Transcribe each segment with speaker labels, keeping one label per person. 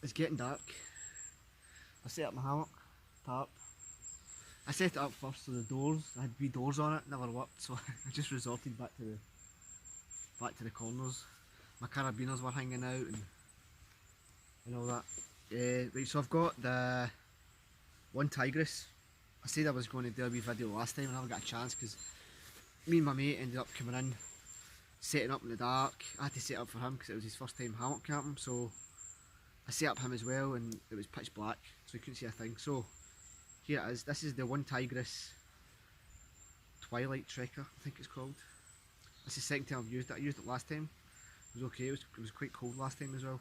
Speaker 1: It's getting dark. I set up my hammock, tarp. I set it up first so the doors, I had wee doors on it, never worked, so I just resorted back to the corners. My carabiners were hanging out and all that. Right, so I've got the one tigress. I said I was going to do a wee video last time and I never got a chance because me and my mate ended up coming in, setting up in the dark. I had to set up for him because it was his first time hammock camping, so I set up him as well and it was pitch black so he couldn't see a thing. So here it is. This is the one tigress twilight trekker, I think it's called. This is the second time I've used it. I used it last time. It was okay. It was quite cold last time as well.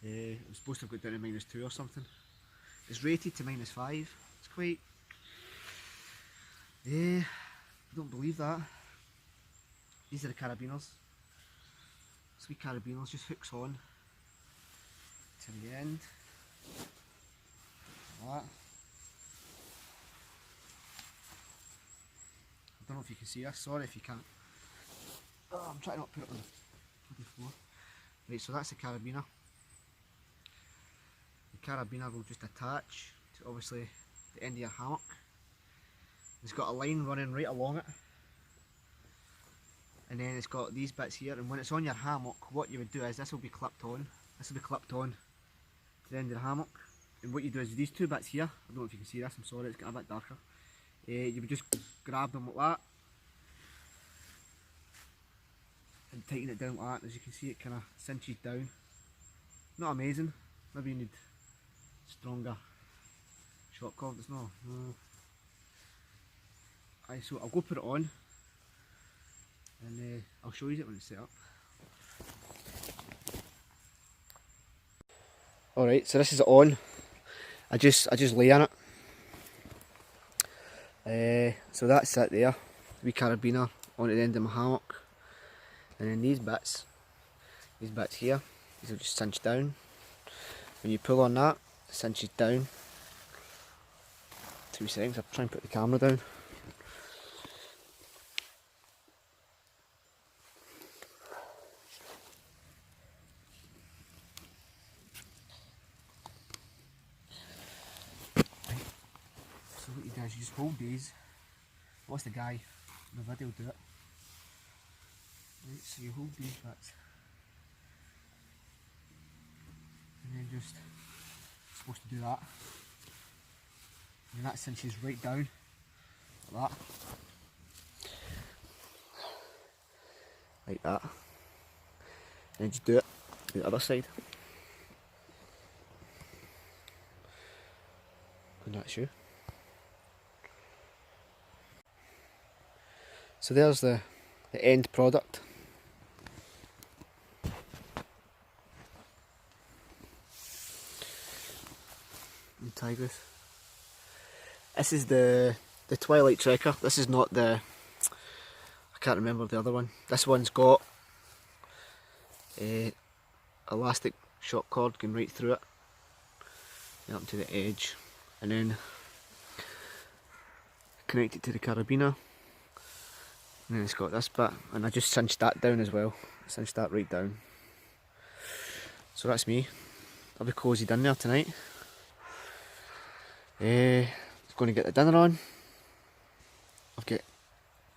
Speaker 1: It was supposed to have got down to -2 or something. It's rated to -5. It's quite... I don't believe that. These are the carabiners. Sweet carabiners, just hooks on to the end. Like that. I don't know if you can see this, sorry if you can't. Oh, I'm trying not to put it on the floor. Right, so that's the carabiner. The carabiner will just attach to obviously the end of your hammock. It's got a line running right along it. And then it's got these bits here, and when it's on your hammock, what you would do is this will be clipped on. This will be clipped on to the end of the hammock. And what you do is these two bits here, I don't know if you can see this, I'm sorry, it's getting a bit darker. You would just grab them like that and tighten it down like that. As you can see, it kind of cinches down. Not amazing, maybe you need stronger shock cords, no. Aye, so I'll go put it on and I'll show you it when it's set up. Alright, so this is it on. I just lay in it. So that's it there, wee carabiner on the end of my hammock. And then these bits here, these will just cinch down. When you pull on that, it cinches down. 2 seconds, I'll try and put the camera down. So what you do is you just hold these. What's the guy in the video do it? Right, so you hold these bits and then just supposed to do that, and that cinches right down like that, and then just do it the other side, and that's you. So there's the end product. Tigress. This is the Twilight Trekker. This is not the, I can't remember the other one. This one's got a elastic shock cord going right through it, up to the edge, and then connect it to the carabiner. And then it's got this bit, and I just cinched that down as well. Cinched that right down. So that's me. I'll be cozied in there tonight. Going to get the dinner on. I've got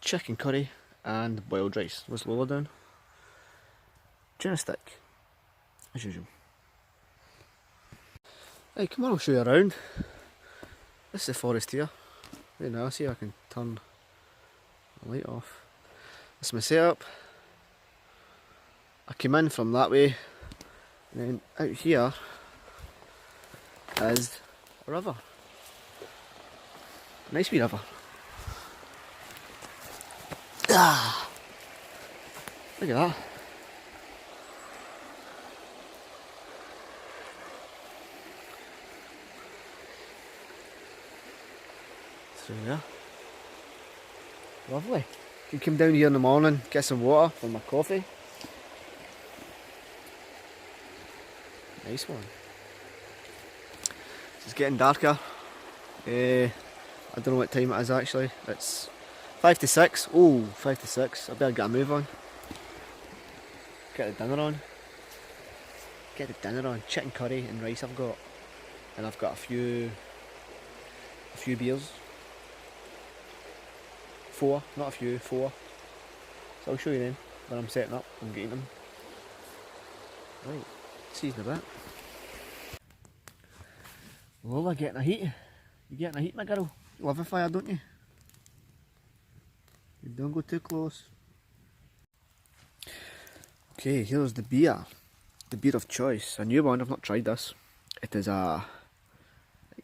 Speaker 1: chicken curry and boiled rice. What's Lola doing? Tuna stick, as usual. Hey, come on, I'll show you around. This is the forest here. Right now, see if I can turn the light off. This is my setup. I came in from that way, and then out here is a river. Nice wee river. Ah, look at that. Through there. Lovely. You can come down here in the morning, get some water for my coffee. Nice one. It's getting darker. I don't know what time it is actually. It's 5 to 6. Oh, 5 to 6. I better get a move on. Get the dinner on. get the dinner on. Chicken curry and rice I've got, and I've got a few beers. 4, not a few, 4. So I'll show you then when I'm setting up and getting them. Right, see you in a bit. Lola getting a heat. You getting a heat, my girl? You love a fire, don't you? You don't go too close. Okay, here's the beer. The beer of choice. A new one, I've not tried this. It is a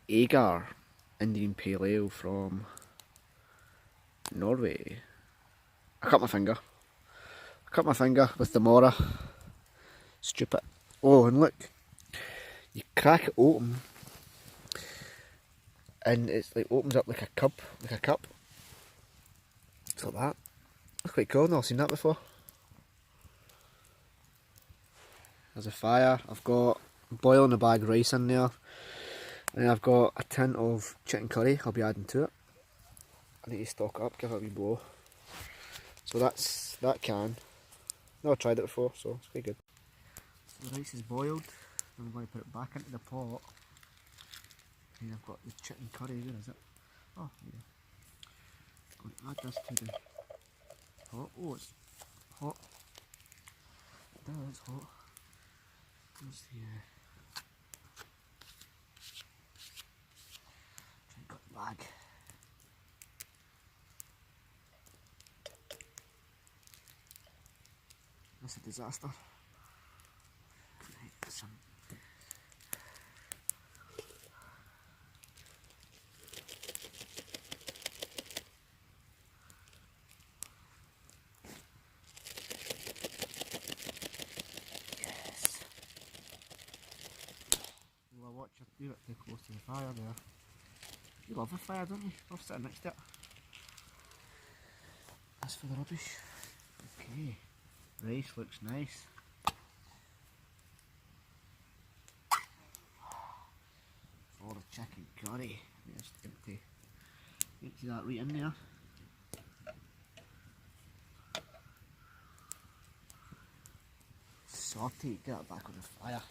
Speaker 1: Agar Indian Pale Ale from Norway. I cut my finger. I cut my finger with the Mora. Stupid. Oh, and look. You crack it open and it's like opens up like a cup. It's like that. That's quite cool, I've never seen that before. There's a fire. I've got boiling a bag rice in there. And then I've got a tin of chicken curry I'll be adding to it. I need to stock it up, give it a wee blow. So that's that can. Never tried it before, so it's quite good. So the rice is boiled. I'm going to put it back into the pot. And I've got the chicken curry, where is it? Oh, yeah. I'm going to add this to the pot. Oh, it's hot. There, it's hot. There's the try and cut the bag. That's a disaster. Right, some watch her do it too close to the fire there. You love a fire, don't you? Love sitting next to it. As for the rubbish. Okay. Rice looks nice. For the chicken curry. Just empty that right in there. Saute, get it back on the fire.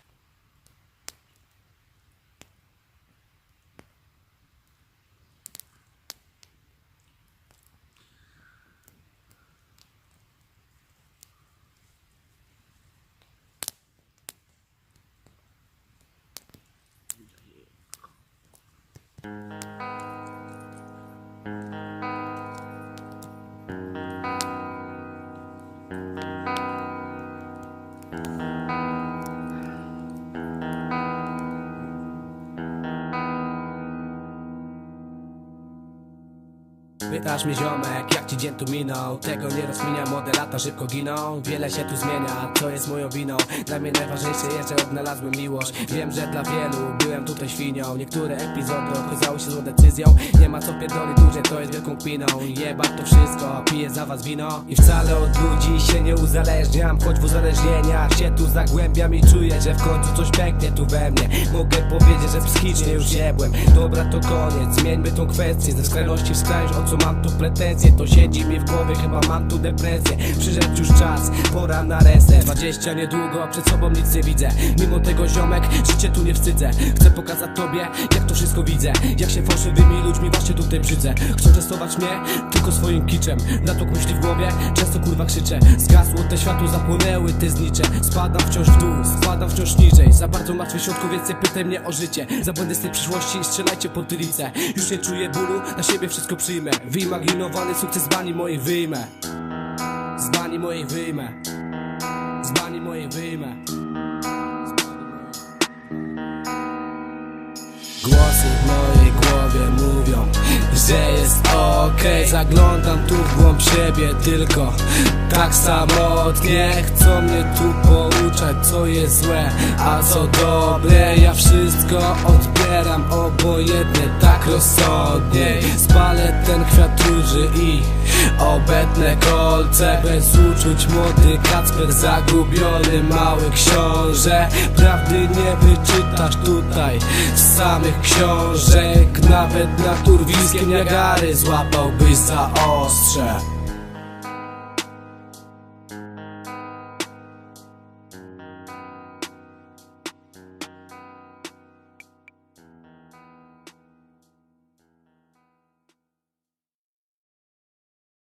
Speaker 2: Pytasz mnie ziomek, jak ci dzień tu minął? Tego nie rozkminiam, młode lata szybko giną. Wiele się tu zmienia, co jest moją winą? Dla mnie najważniejsze jest, że odnalazłem miłość. Wiem, że dla wielu byłem tutaj świnią. Niektóre epizody okazały się złą decyzją. Nie ma co pierdolić dłużej, to jest wielką kpiną. Jebać to wszystko, piję za was wino. I wcale od ludzi się nie uzależniam, choć w uzależnieniach się tu zagłębiam i czuję, że w końcu coś pęknie tu we mnie. Mogę powiedzieć, że psychicznie już jebłem. Dobra, to koniec, zmieńmy tą kwestię. Ze skrajności w skrajność, o co mam tu pretensje, to siedzi mi w głowie, chyba mam tu depresję. Przyszedł już czas, pora na reset. 20 niedługo, a przed sobą nic nie widzę. Mimo tego ziomek, życie tu nie wstydzę. Chcę pokazać tobie, jak to wszystko widzę. Jak się fałszywymi ludźmi właśnie tutaj brzydzę. Chcą testować mnie, tylko swoim kiczem. Natłok myśli w głowie, często kurwa krzyczę. Zgasło te światło, zapłonęły te znicze. Spadam wciąż w dół, spadam wciąż niżej. Za bardzo martwy środku, więc nie pytaj mnie o życie. Za błędy z tej przyszłości strzelajcie po tylicę. Już nie czuję bólu, na siebie wszystko przyjmę. Wyimaginowany sukces z bani mojej wyjmę. Z bani mojej wyjmę. Z bani mojej wyjmę. Głosy w mojej głowie mówią, że jest okej. Zaglądam tu w głąb siebie tylko tak samotnie. Chcą mnie tu pouczać, co jest złe, a co dobre. Ja wszystko odbieram obojętnie, tak rozsądniej. Spalę ten kwiat róży i obetnę kolce. Bez uczuć młody Kacper, zagubiony mały książę. Prawdy nie wyczytasz tutaj z samych książek. Nawet nad urwiskiem Niagary złapałbyś za ostrze.